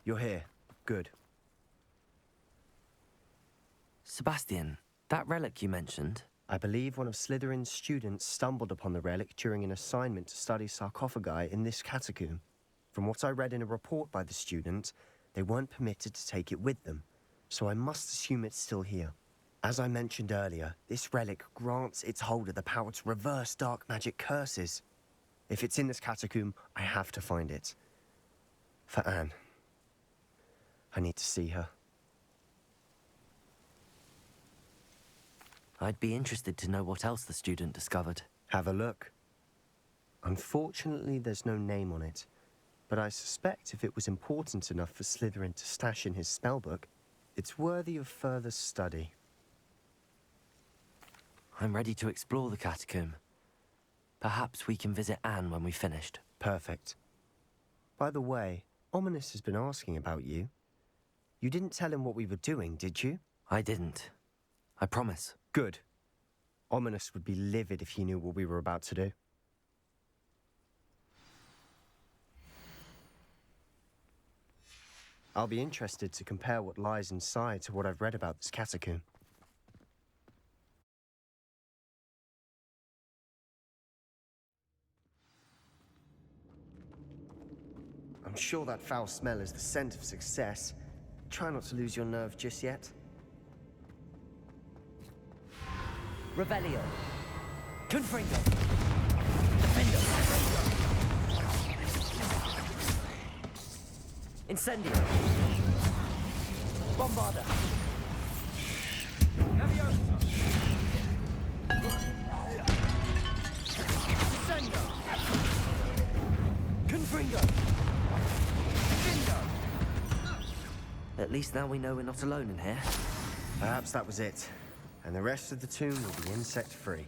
You're here. Good. Sebastian, that relic you mentioned... I believe one of Slytherin's students stumbled upon the relic during an assignment to study sarcophagi in this catacomb. From what I read in a report by the student, they weren't permitted to take it with them, so I must assume it's still here. As I mentioned earlier, this relic grants its holder the power to reverse dark magic curses. If it's in this catacomb, I have to find it. For Anne. I need to see her. I'd be interested to know what else the student discovered. Have a look. Unfortunately, there's no name on it, but I suspect if it was important enough for Slytherin to stash in his spellbook, it's worthy of further study. I'm ready to explore the catacomb. Perhaps we can visit Anne when we've finished. Perfect. By the way, Ominous has been asking about you. You didn't tell him what we were doing, did you? I didn't. I promise. Good. Ominous would be livid if he knew what we were about to do. I'll be interested to compare what lies inside to what I've read about this catacomb. I'm sure that foul smell is the scent of success. Try not to lose your nerve just yet. Revelio. Confringo. Defendo. Incendio. Bombarda. Incendio. Confringo. At least now we know we're not alone in here. Perhaps that was it. And the rest of the tomb will be insect-free.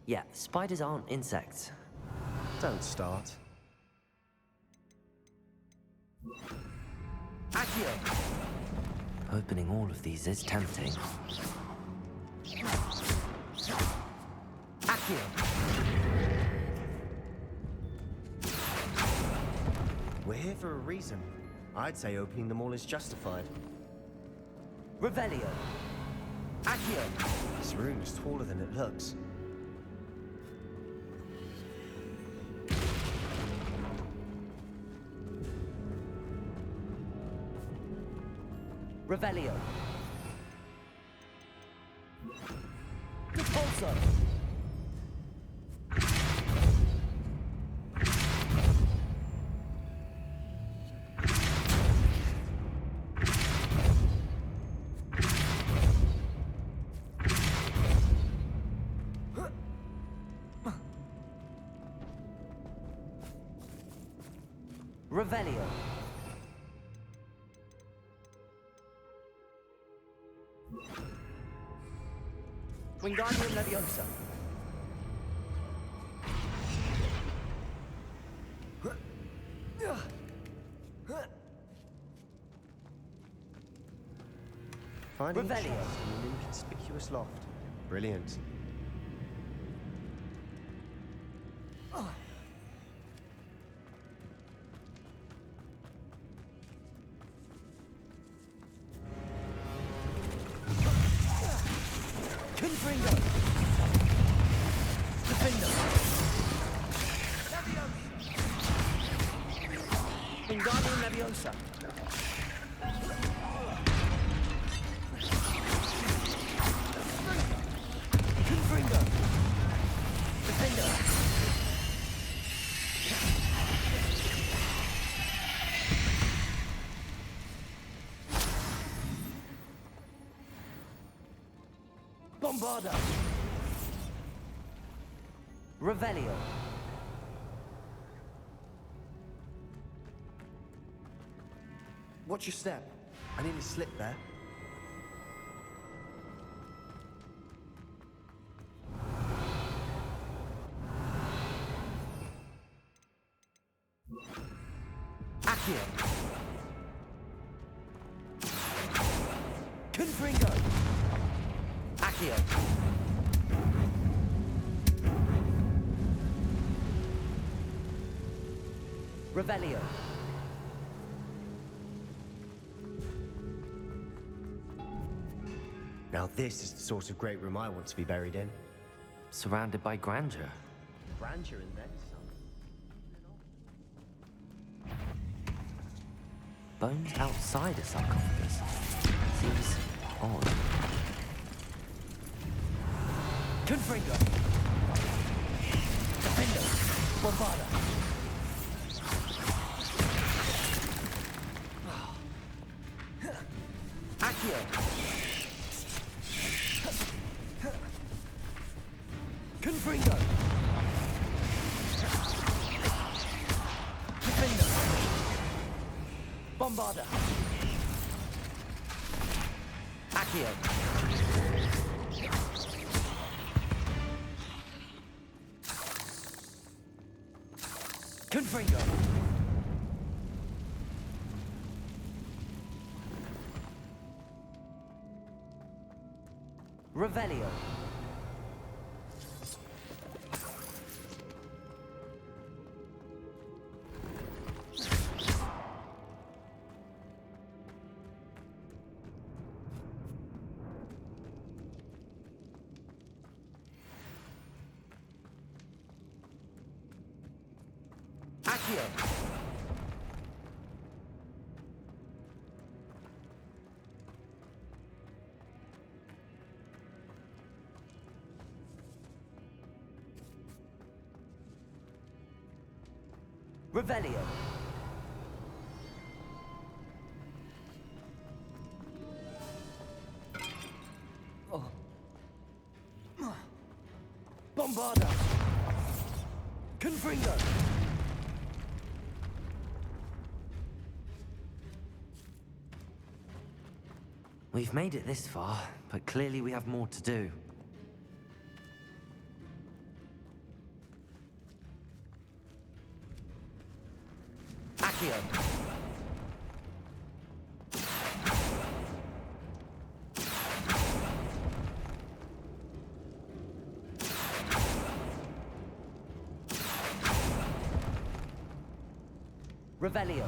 Yeah, spiders aren't insects. Don't start. Accio! Opening all of these is tempting. Accio! We're here for a reason. I'd say opening them all is justified. Revelio! Accio! This room is taller than it looks. Revelio! Repulso! Revelio. Wingardium Leviosa. Finding a Revelio. chest in an inconspicuous loft. Brilliant. Confringo! Defendo! Wingardium Leviosa! Confringo! Defendo! Bombarda! Revelio! Watch your step. I nearly slipped there. Accio! Confringo! Accio! Revelio! Now this is the sort of great room I want to be buried in. Surrounded by grandeur. Grandeur and then some. Bones outside a sarcophagus. Seems odd. Confringo! Defendo! Bombarda! Accio! Confringo! Defendo! Bombarda! Accio! Confringo! Revelio! Accio! Revelio! Oh. Bombarda! Confringo! We've made it this far, but clearly we have more to do. Accio! Revelio!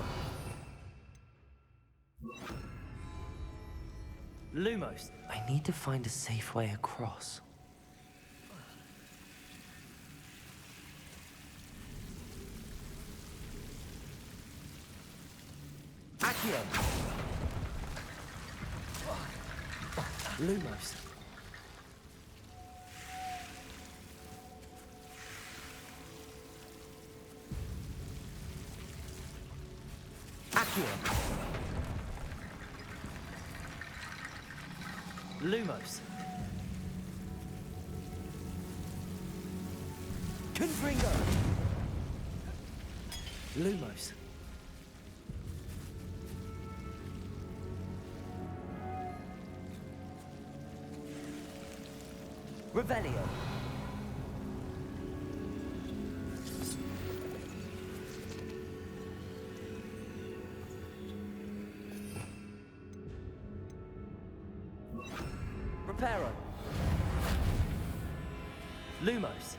Lumos! I need to find a safe way across. Accio! Lumos! Accio! Lumos! Confringo! Lumos! Revelio! Reparo! Lumos!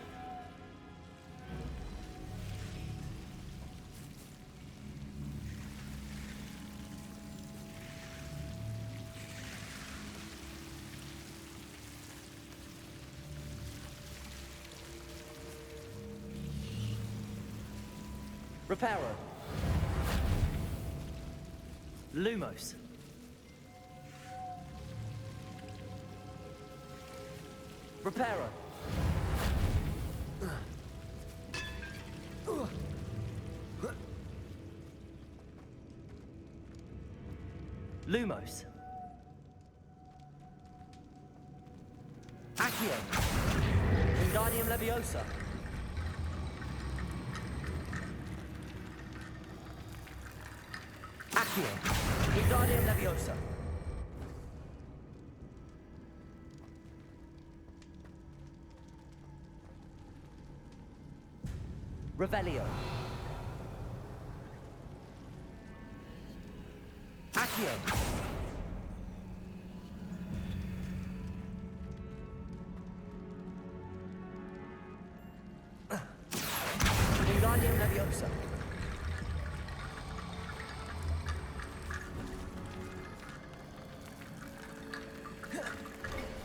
Reparo! Lumos! Reparo! Lumos! Accio! Wingardium Leviosa! Accio! Wingardium Leviosa! Revelio! Accio! Wingardium Leviosa!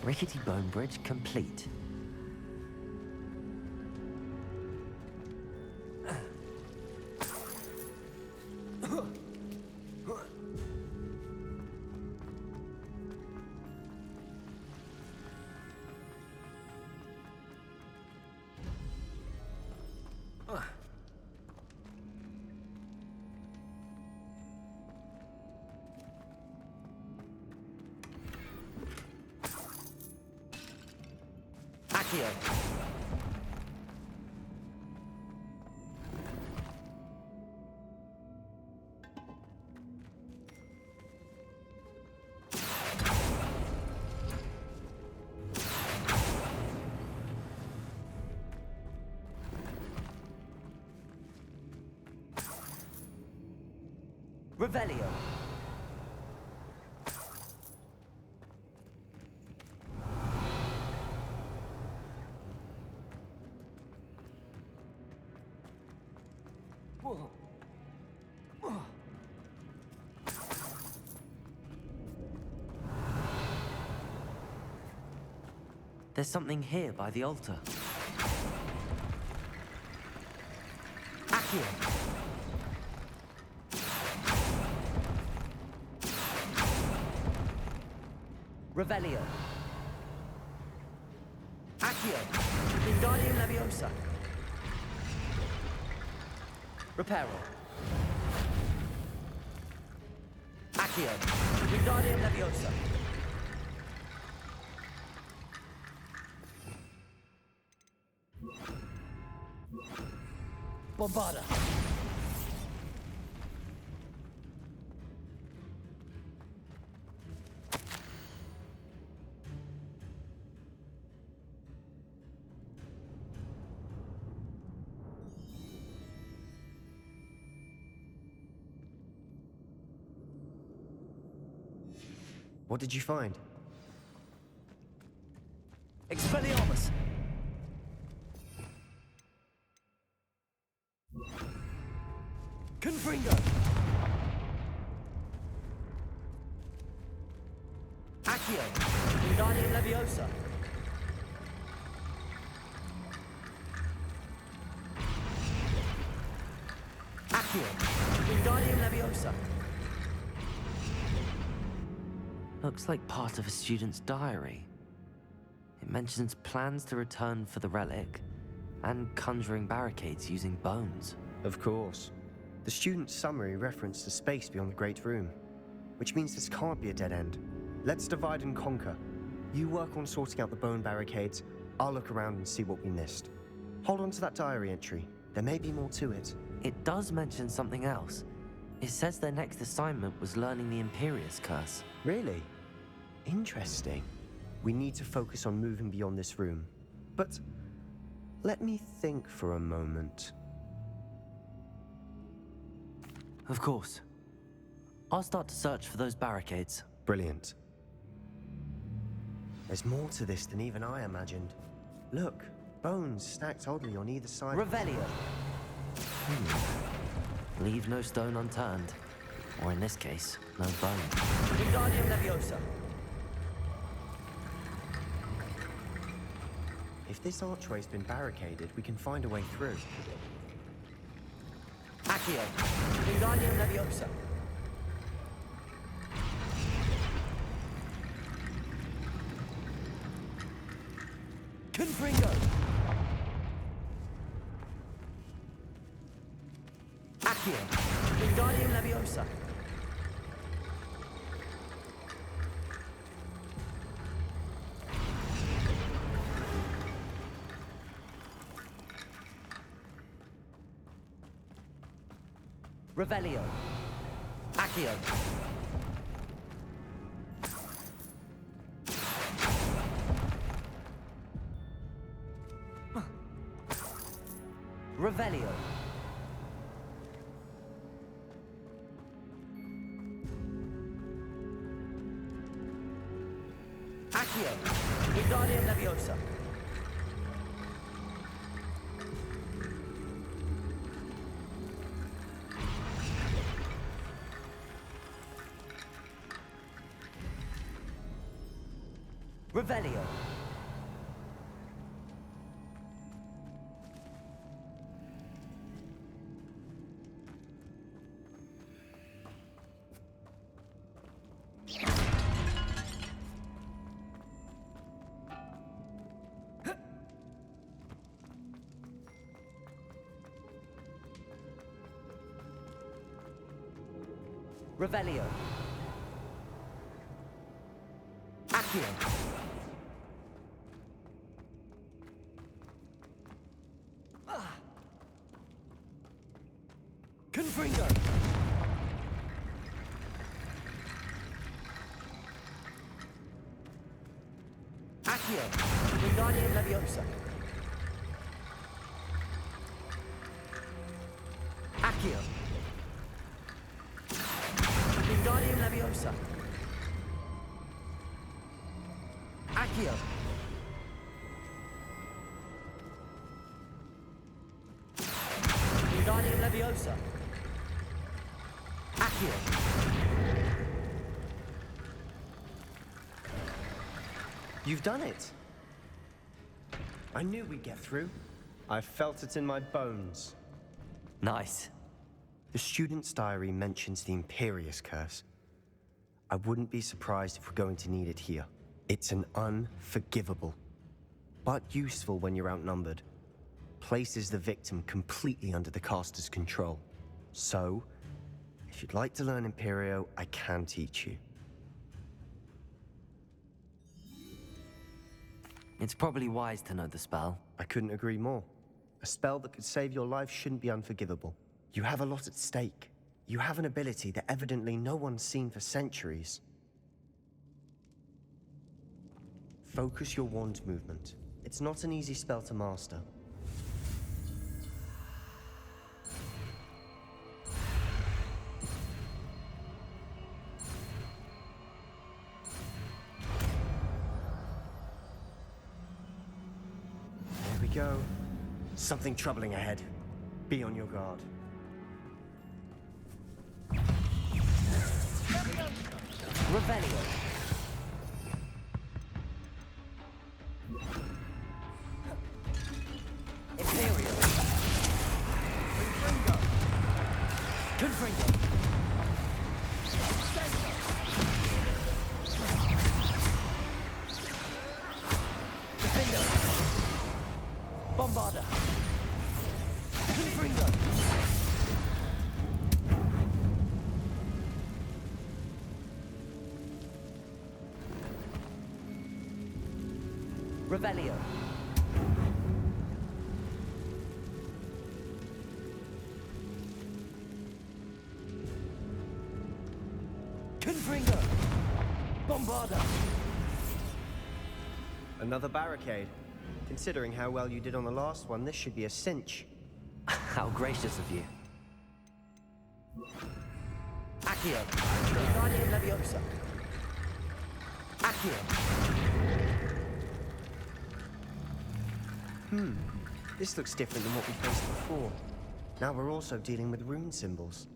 Rickety bone bridge complete. Accio. Revelio. There's something here by the altar. Accio. Revelio. Accio. Wingardium Leviosa. Reparo. Accio. Wingardium Leviosa. Bombarda. What did you find? Expelliarmus. Confringo. Accio. Wingardium Leviosa. Accio. Wingardium Leviosa. Looks like part of a student's diary. It mentions plans to return for the relic and conjuring barricades using bones. Of course. The student's summary referenced a space beyond the Great Room, which means this can't be a dead end. Let's divide and conquer. You work on sorting out the bone barricades, I'll look around and see what we missed. Hold on to that diary entry. There may be more to it. It does mention something else. It says their next assignment was learning the Imperius Curse. Really? Interesting. We need to focus on moving beyond this room. But let me think for a moment. Of course. I'll start to search for those barricades. Brilliant. There's more to this than even I imagined. Look, bones stacked oddly on either side. Revelio. Leave no stone unturned. Or in this case, no bone. Wingardium Leviosa. If this archway's been barricaded, we can find a way through. Accio. Wingardium Leviosa. Confringo. Accio. Wingardium Leviosa. Revelio. Accio. Revelio. Accio. Wingardium Leviosa. Revelio. Revelio. Accio. Confringo. Accio. Wingardium Leviosa. Accio. Wingardium Leviosa. Accio. Wingardium Leviosa. Accio. You've done it! I knew we'd get through. I felt it in my bones. Nice. The student's diary mentions the Imperius Curse. I wouldn't be surprised if we're going to need it here. It's an unforgivable, but useful when you're outnumbered. Places the victim completely under the caster's control. So, if you'd like to learn Imperio, I can teach you. It's probably wise to know the spell. I couldn't agree more. A spell that could save your life shouldn't be unforgivable. You have a lot at stake. You have an ability that evidently no one's seen for centuries. Focus your wand movement. It's not an easy spell to master. There we go. Something troubling ahead. Be on your guard. Revelio. Imperial. Confringo. Defender. Bombarda. Confringo. Revelio. Confringo. Bombarda. Another barricade. Considering how well you did on the last one, this should be a cinch. How gracious of you. Accio. Wingardium Leviosa. Accio. This looks different than what we faced before. Now we're also dealing with rune symbols.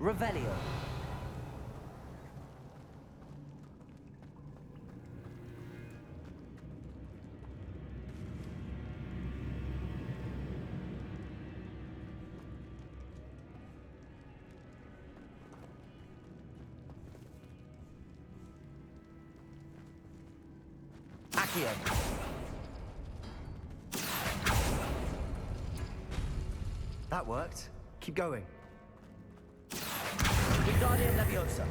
Revelio. Accio. That worked. Keep going. Wingardium Leviosa.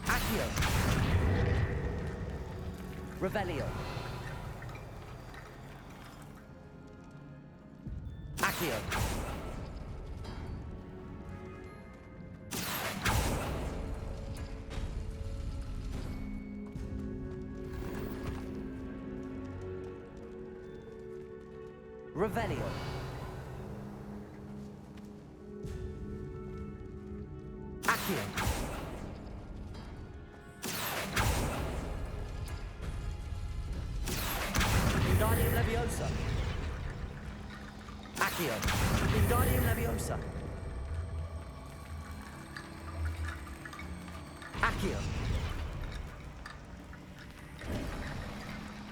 Accio. Revelio. Accio. Revelio. Accio. Accio. Wingardium Leviosa. Accio.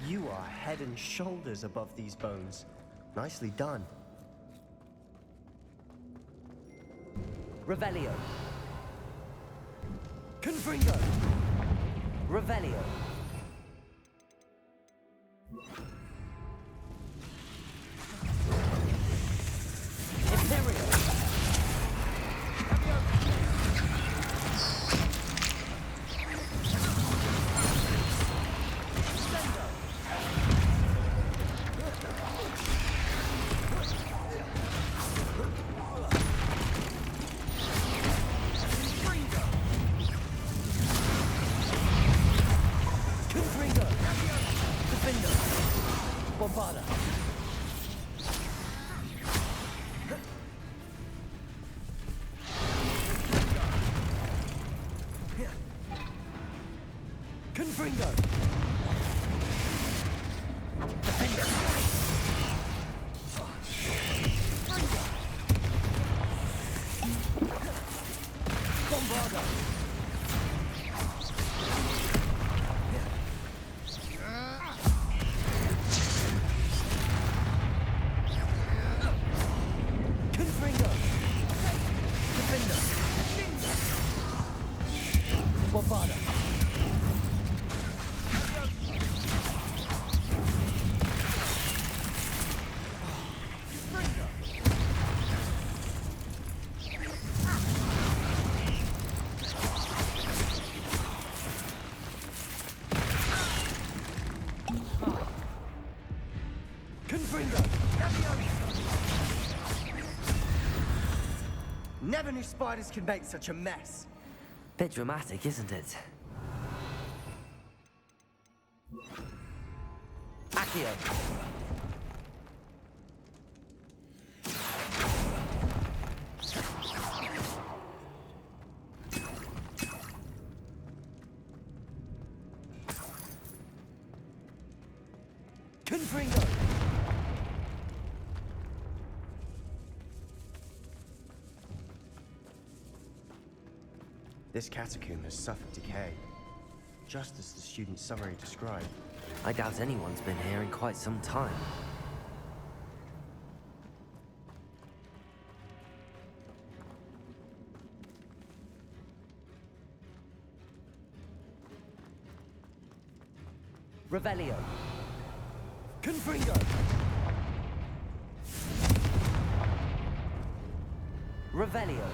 You are head and shoulders above these bones. Nicely done. Revelio. Confringo. Revelio. Imperio. Confringo. Defendo. Bombarda. Confringo. Defender. Bombarda. Confringo. Defender. Bombarda. Confringo. Never knew spiders could make such a mess. Bit dramatic, isn't it? Accio. Confringo. This catacomb has suffered decay, just as the student's summary described. I doubt anyone's been here in quite some time. Revelio. Confringo. Revelio.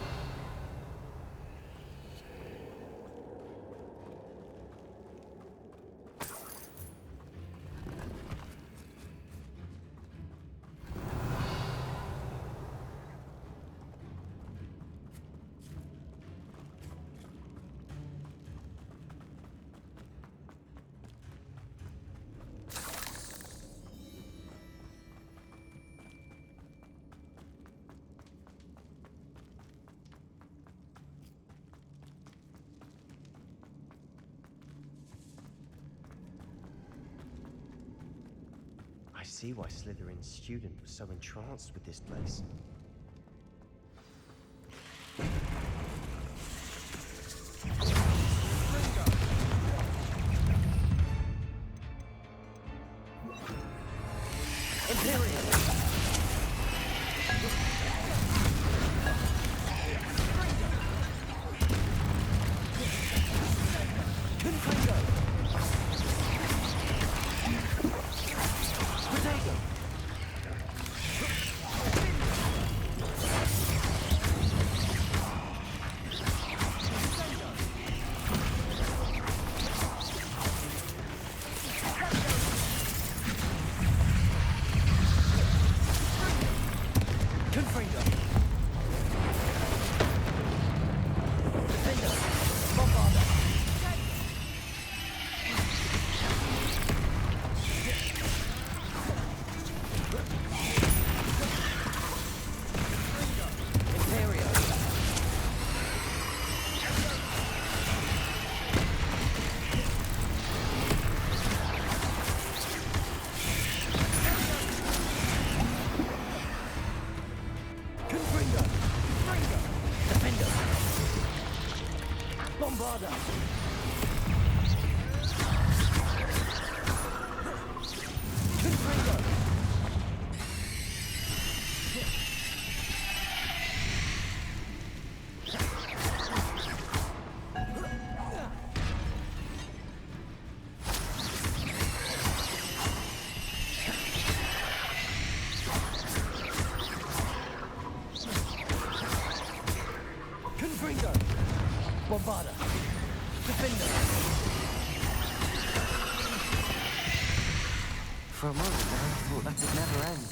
I see why Slytherin's student was so entranced with this place. Imperial. Confringo. Protego. Bombarda! Confringo! Confringo! Bombarda! Defender! For a moment, I thought that would never end.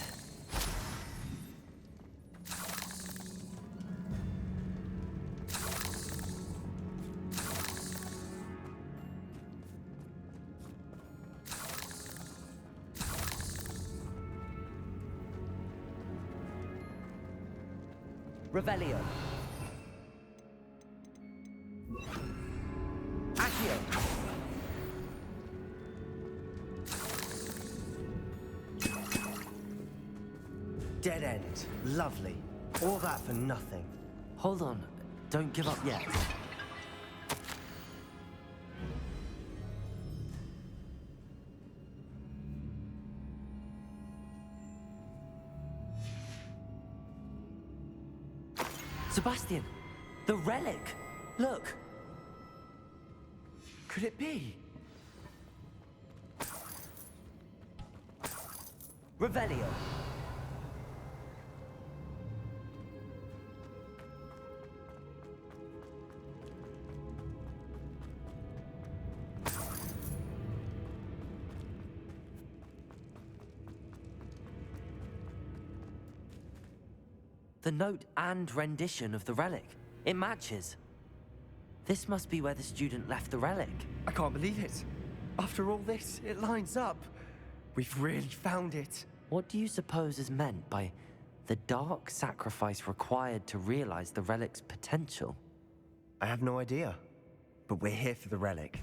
Revelio! Accio! Dead end. Lovely. All that for nothing. Hold on. Don't give up yet. Sebastian! The relic! Look! Could it be? Revelio! The note and rendition of the relic. It matches. This must be where the student left the relic. I can't believe it. After all this, it lines up. We've really found it. What do you suppose is meant by the dark sacrifice required to realize the relic's potential? I have no idea. But we're here for the relic.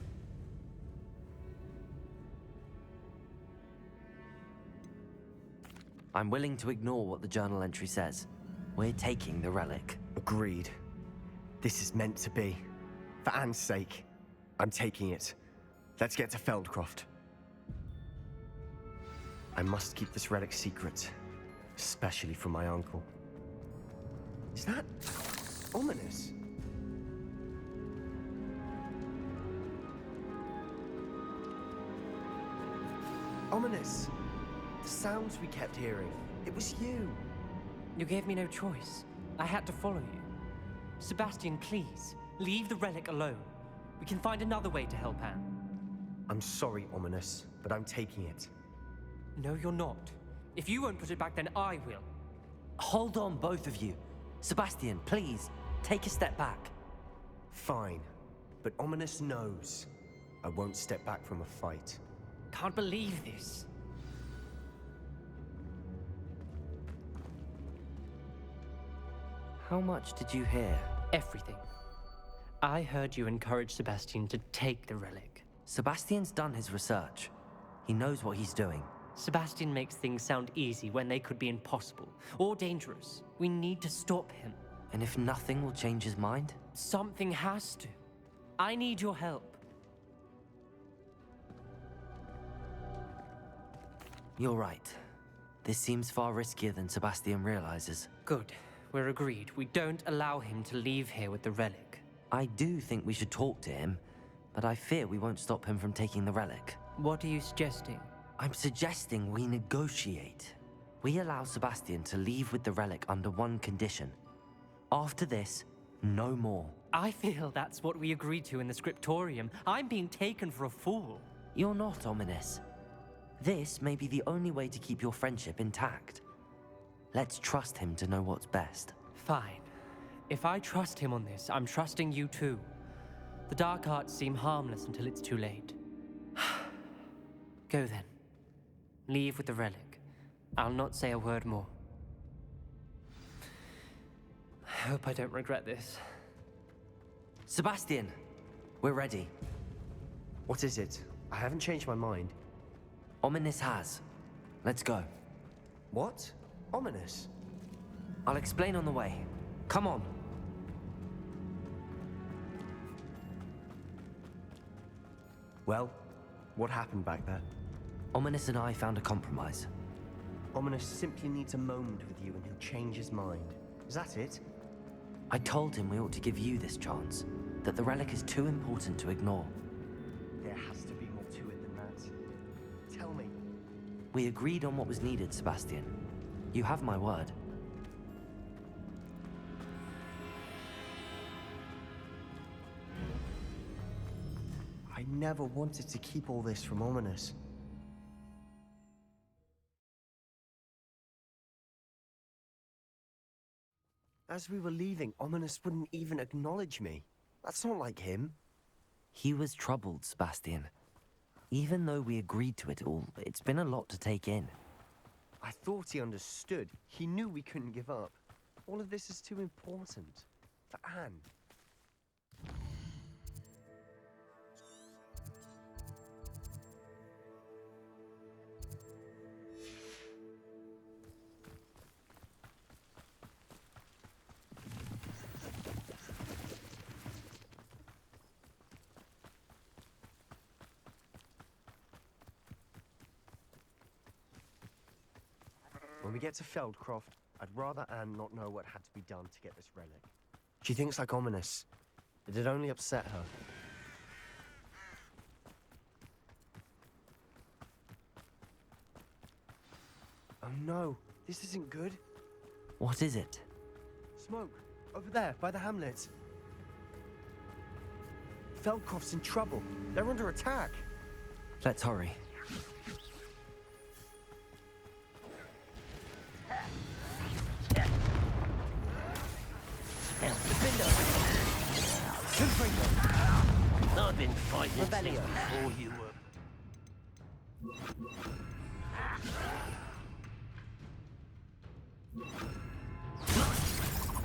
I'm willing to ignore what the journal entry says. We're taking the relic. Agreed. This is meant to be. For Anne's sake, I'm taking it. Let's get to Feldcroft. I must keep this relic secret, especially from my uncle. Is that ominous? Ominous. The sounds we kept hearing. It was you. You gave me no choice. I had to follow you. Sebastian, please, leave the relic alone. We can find another way to help Anne. I'm sorry, Ominous, but I'm taking it. No, you're not. If you won't put it back, then I will. Hold on, both of you. Sebastian, please, take a step back. Fine, but Ominous knows I won't step back from a fight. Can't believe this. How much did you hear? Everything. I heard you encourage Sebastian to take the relic. Sebastian's done his research. He knows what he's doing. Sebastian makes things sound easy when they could be impossible or dangerous. We need to stop him. And if nothing will change his mind? Something has to. I need your help. You're right. This seems far riskier than Sebastian realizes. Good. We're agreed. We don't allow him to leave here with the relic. I do think we should talk to him, but I fear we won't stop him from taking the relic. What are you suggesting? I'm suggesting we negotiate. We allow Sebastian to leave with the relic under one condition. After this, no more. I feel that's what we agreed to in the scriptorium. I'm being taken for a fool. You're not, Ominous. This may be the only way to keep your friendship intact. Let's trust him to know what's best. Fine. If I trust him on this, I'm trusting you too. The dark arts seem harmless until it's too late. Go then. Leave with the relic. I'll not say a word more. I hope I don't regret this. Sebastian, we're ready. What is it? I haven't changed my mind. Ominous has. Let's go. What? Ominous? I'll explain on the way. Come on. Well, what happened back there? Ominous and I found a compromise. Ominous simply needs a moment with you and he'll change his mind. Is that it? I told him we ought to give you this chance, that the relic is too important to ignore. There has to be more to it than that. Tell me. We agreed on what was needed, Sebastian. You have my word. I never wanted to keep all this from Ominous. As we were leaving, Ominous wouldn't even acknowledge me. That's not like him. He was troubled, Sebastian. Even though we agreed to it all, it's been a lot to take in. I thought he understood. He knew we couldn't give up. All of this is too important. For Anne. When we get to Feldcroft, I'd rather Anne not know what had to be done to get this relic. She thinks like Ominous. It'd only upset her. Oh no, this isn't good. What is it? Smoke, over there, by the hamlet. Feldcroft's in trouble. They're under attack. Let's hurry. I've been fighting Rebellion. Before you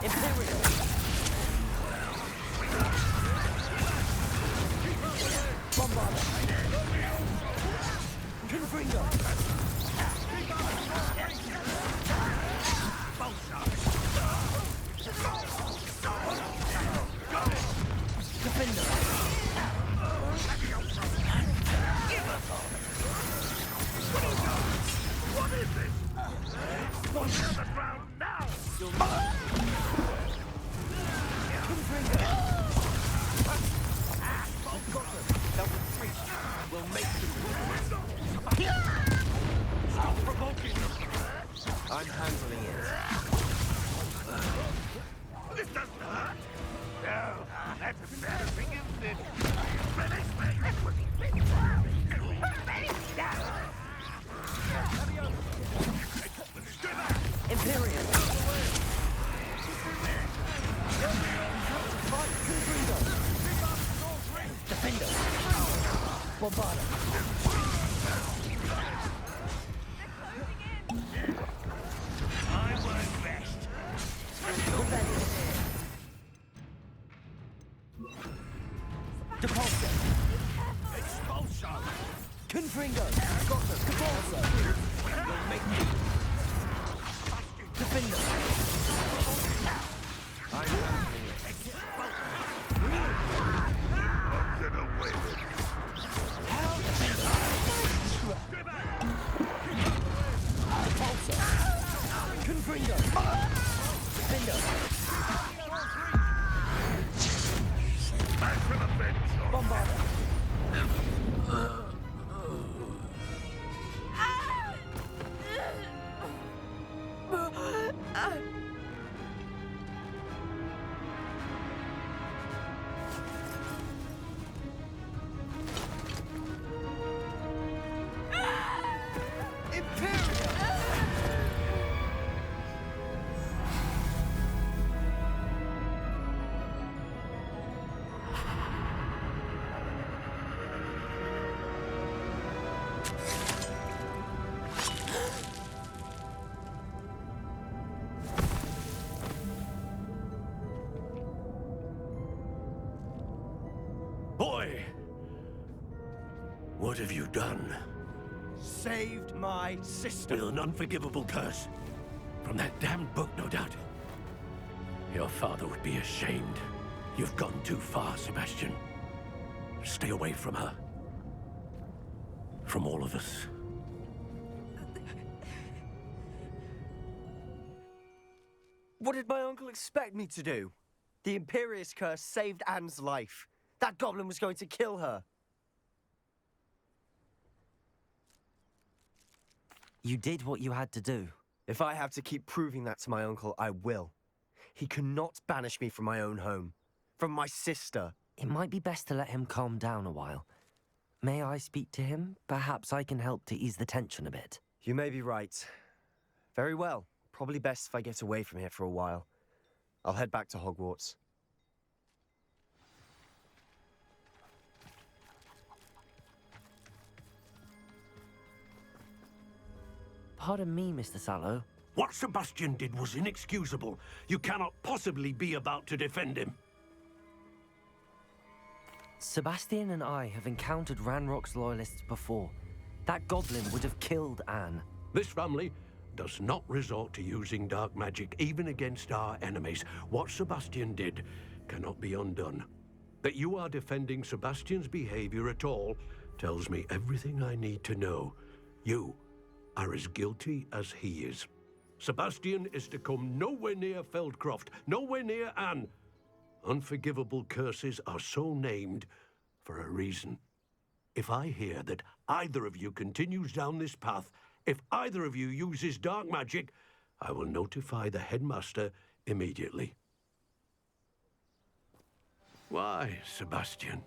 Imperial. Bombarder. Confringo. Defender. What is this? What's on the ground now? We'll make them. Stop provoking them. I'm handling it. This doesn't hurt. No, that's embarrassing, isn't it? Finish me. Imperial. Defender. Bombarder. I won't rest. Depulso. Expulsion. Confringo. Depulso. We'll make you. Defender. I'm handling it. Get away with it. Depulso. Confringo. Defender. Back for the bench. Bombarder. Boy! What have you done? Saved my sister. With an unforgivable curse. From that damned book, no doubt. Your father would be ashamed. You've gone too far, Sebastian. Stay away from her. from all of us. What did my uncle expect me to do? The Imperious curse saved Anne's life. That goblin was going to kill her. You did what you had to do. If I have to keep proving that to my uncle, I will. He cannot banish me from my own home. From my sister. It might be best to let him calm down a while. May I speak to him? Perhaps I can help to ease the tension a bit. You may be right. Very well. Probably best if I get away from here for a while. I'll head back to Hogwarts. Pardon me, Mr. Sallow. What Sebastian did was inexcusable. You cannot possibly be about to defend him. Sebastian and I have encountered Ranrock's loyalists before. That goblin would have killed Anne. This family does not resort to using dark magic even against our enemies. What Sebastian did cannot be undone. That you are defending Sebastian's behavior at all tells me everything I need to know. You are as guilty as he is. Sebastian is to come nowhere near Feldcroft, nowhere near Anne. Unforgivable curses are so named for a reason. If I hear that either of you continues down this path, if either of you uses dark magic, I will notify the headmaster immediately. Why, Sebastian?